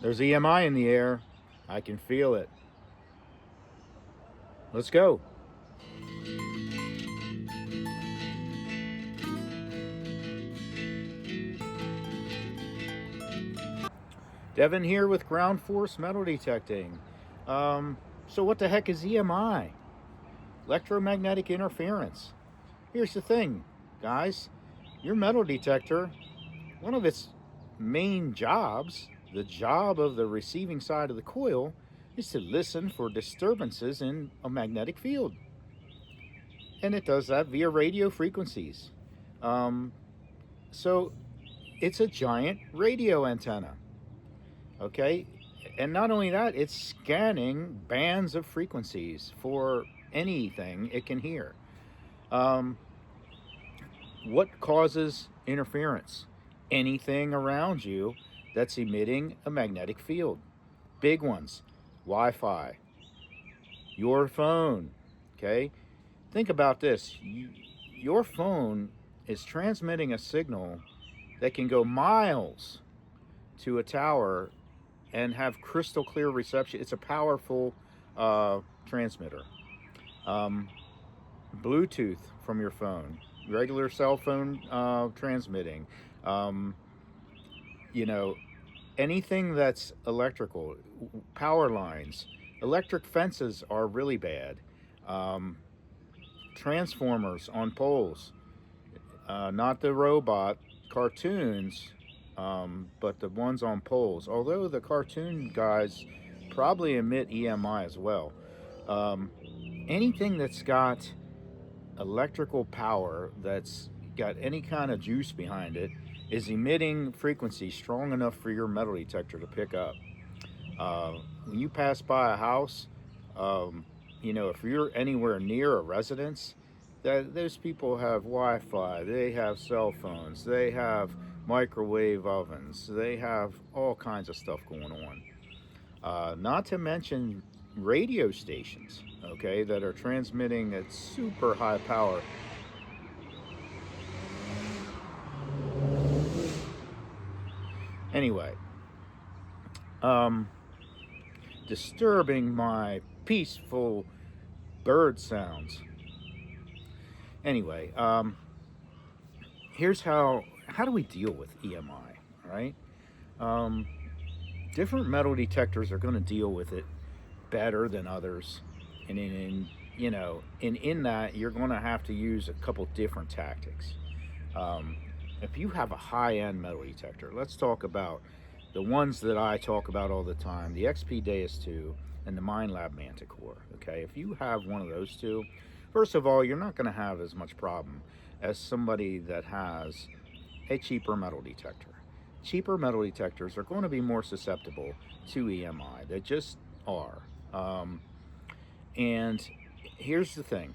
There's EMI in the air. I can feel it. Let's go. Devin here with ground force metal detecting. So what the heck is EMI? Electromagnetic interference. Here's the thing, guys. Your metal detector, one of its main jobs, the job of the receiving side of the coil, is to listen for disturbances in a magnetic field. And it does that via radio frequencies. Um, so it's a giant radio antenna. Okay? And not only that, it's scanning bands of frequencies for anything it can hear. Um, what causes interference? Anything around you that's emitting a magnetic field. Big ones: Wi Fi, your phone. Okay? Think about this: your phone is transmitting a signal that can go miles to a tower and have crystal clear reception. It's a powerful transmitter. Um, Bluetooth from your phone, regular cell phone transmitting. Um, you know, anything that's electrical, power lines, electric fences are really bad. Um, Transformers on poles, not the robot cartoons, but the ones on poles. Although the cartoon guys probably emit EMI as well. Um, Anything that's got electrical power, that's got any kind of juice behind it, is emitting frequency strong enough for your metal detector to pick up. When you pass by a house, um, if you're anywhere near a residence, that those people have Wi-Fi, they have cell phones, they have microwave ovens, they have all kinds of stuff going on. Not to mention radio stations, okay, that are transmitting at super high power. Anyway, um, disturbing my peaceful bird sounds. Anyway, here's how do we deal with EMI, right? Um, Different metal detectors are going to deal with it better than others, and in that you're going to have to use a couple different tactics. Um, if you have a high-end metal detector, let's talk about the ones that I talk about all the time: the XP Deus 2 and the MindLab Manticore. Okay, if you have one of those two, first of all, you're not going to have as much problem as somebody that has a cheaper metal detector. Cheaper metal detectors are going to be more susceptible to EMI. They just are. And here's the thing: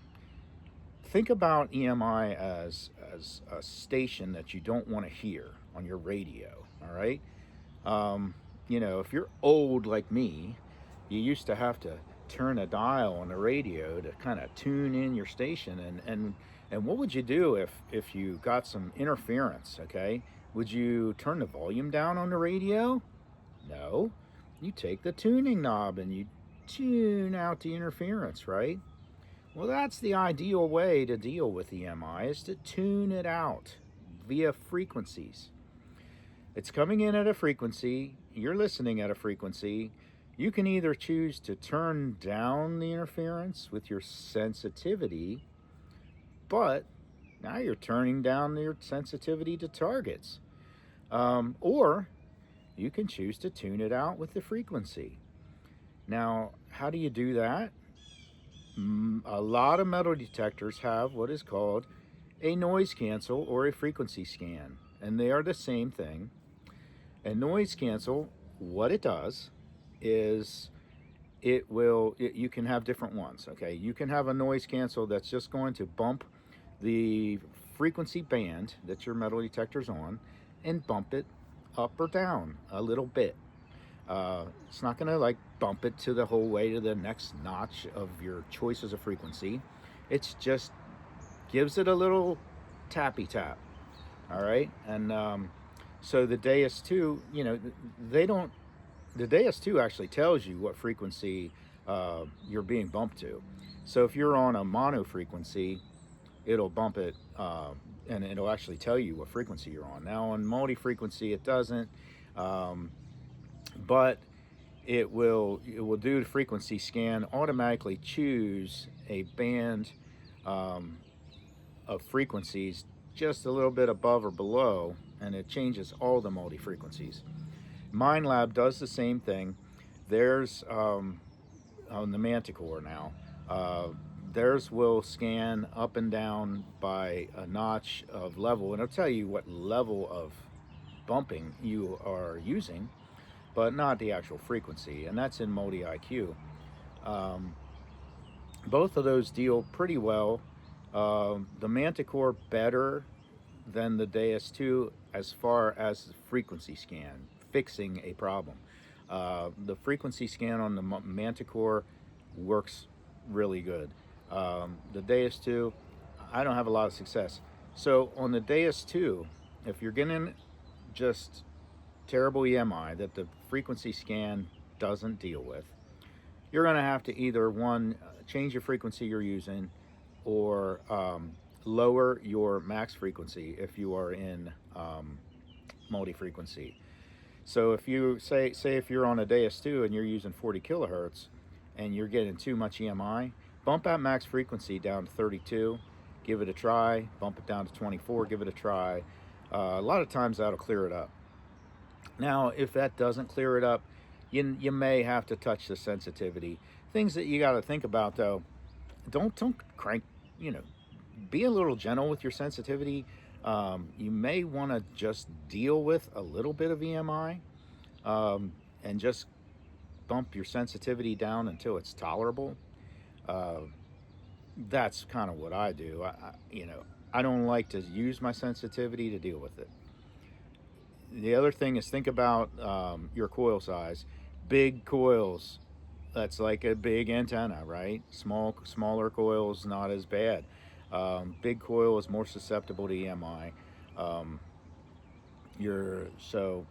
think about EMI as a station that you don't want to hear on your radio. All right. If you're old like me, you used to have to turn a dial on the radio to kind of tune in your station, and what would you do if you got some interference? Okay, would you turn the volume down on the radio? No, you take the tuning knob and you tune out the interference, right? Well, that's the ideal way to deal with EMI, is to tune it out via frequencies. It's coming in at a frequency, you're listening at a frequency. You can either choose to turn down the interference with your sensitivity, but now you're turning down your sensitivity to targets. Or you can choose to tune it out with the frequency. Now, how do you do that? A lot of metal detectors have what is called a noise cancel or a frequency scan, and they are the same thing. A noise cancel, what it does is you can have different ones. Okay, you can have a noise cancel that's just going to bump the frequency band that your metal detector's on and bump it up or down a little bit. It's not going to like bump it to the whole way to the next notch of your choices of frequency. It's just gives it a little tappy tap. All right, and so the Deus 2, they don't the DS2 actually tells you what frequency you're being bumped to. So if you're on a mono frequency, it'll bump it, and it'll actually tell you what frequency you're on. Now on multi-frequency, it doesn't, um, but it will do the frequency scan, automatically choose a band um, of frequencies just a little bit above or below, and it changes all the multi frequencies. MindLab does the same thing. There's on the Manticore now. Uh, Theirs will scan up and down by a notch of level, and it'll tell you what level of bumping you are using, but not the actual frequency, and that's in Multi IQ. Um, both of those deal pretty well. The Manticore better than the Deus 2 as far as the frequency scan, fixing a problem. The frequency scan on the Manticore works really good. The Deus 2, I don't have a lot of success. So on the Deus 2, if you're getting just terrible EMI that the frequency scan doesn't deal with, you're going to have to either one, change the frequency you're using, or lower your max frequency if you are in multi-frequency. So if you say if you're on a DS2 and you're using 40 kilohertz and you're getting too much EMI, bump that max frequency down to 32, give it a try. Bump it down to 24, give it a try. A lot of times that'll clear it up. Now, if that doesn't clear it up, you may have to touch the sensitivity. Things that you got to think about though, don't crank, you know, be a little gentle with your sensitivity. You may want to just deal with a little bit of EMI, and just bump your sensitivity down until it's tolerable. Uh, that's kind of what I do. I don't like to use my sensitivity to deal with it. The other thing is think about your coil size. Big coils, that's like a big antenna, right? Smaller coils, not as bad. Big coil is more susceptible to EMI. Um, your so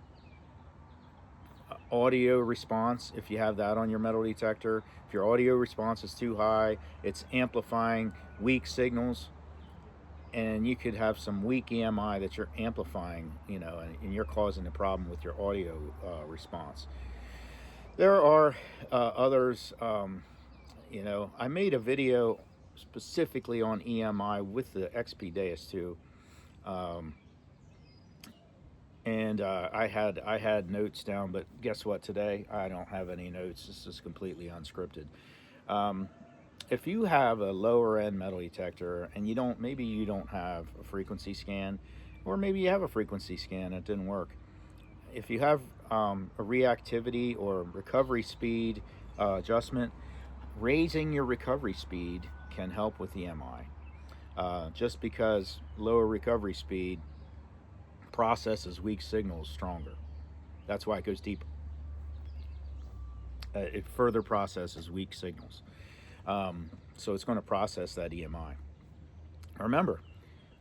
Audio response, if you have that on your metal detector, if your audio response is too high, it's amplifying weak signals, and you could have some weak EMI that you're amplifying, and you're causing a problem with your audio response. There are others. I made a video specifically on EMI with the XP Deus 2, um, and I had notes down, but guess what? Today I don't have any notes. This is completely unscripted. Um, if you have a lower end metal detector and maybe you don't have a frequency scan, or maybe you have a frequency scan and it didn't work. If you have a reactivity or recovery speed adjustment, raising your recovery speed can help with EMI. Just because lower recovery speed processes weak signals stronger. That's why it goes deeper. It further processes weak signals. So it's going to process that EMI. Remember,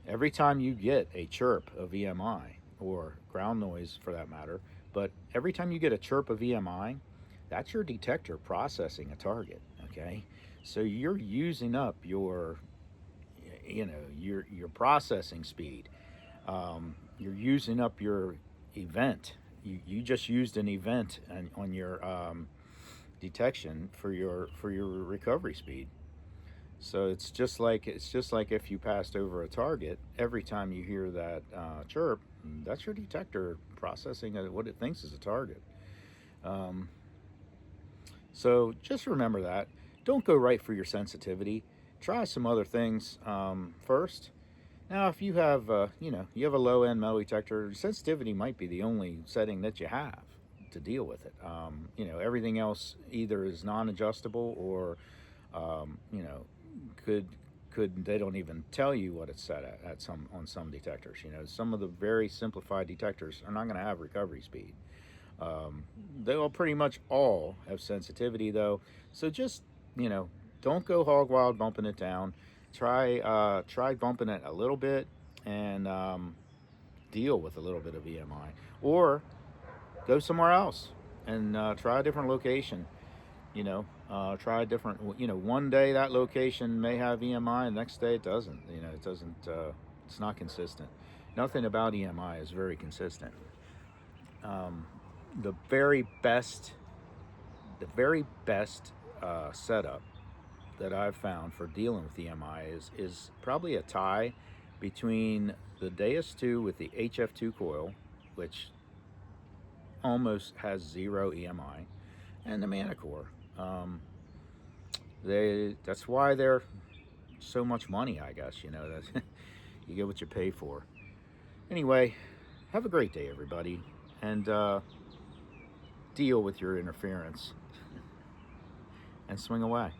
every time you get a chirp of EMI, or ground noise for that matter, but every time you get a chirp of EMI, that's your detector processing a target. Okay, so you're using up your processing speed. You're using up your event. You just used an event on your detection for your recovery speed. So it's just like if you passed over a target. Every time you hear that chirp, that's your detector processing what it thinks is a target. Um, so just remember that. Don't go right for your sensitivity. Try some other things first. Now, if you have you have a low end metal detector, sensitivity might be the only setting that you have to deal with it. Everything else either is non-adjustable, or um, you know could they don't even tell you what it's set at some on some detectors. Some of the very simplified detectors are not going to have recovery speed. They'll pretty much all have sensitivity though. So just don't go hog wild bumping it down. Try bumping it a little bit, and deal with a little bit of EMI, or go somewhere else. and try a different location. Try a different. One day that location may have EMI, and next day it doesn't. It doesn't. It's not consistent. Nothing about EMI is very consistent. Um, the very best, setup that I've found for dealing with EMI is probably a tie between the Deus 2 with the HF2 coil, which almost has zero EMI, and the Manicore. That's why they're so much money, I guess. That you get what you pay for. Anyway, have a great day, everybody, and deal with your interference and swing away.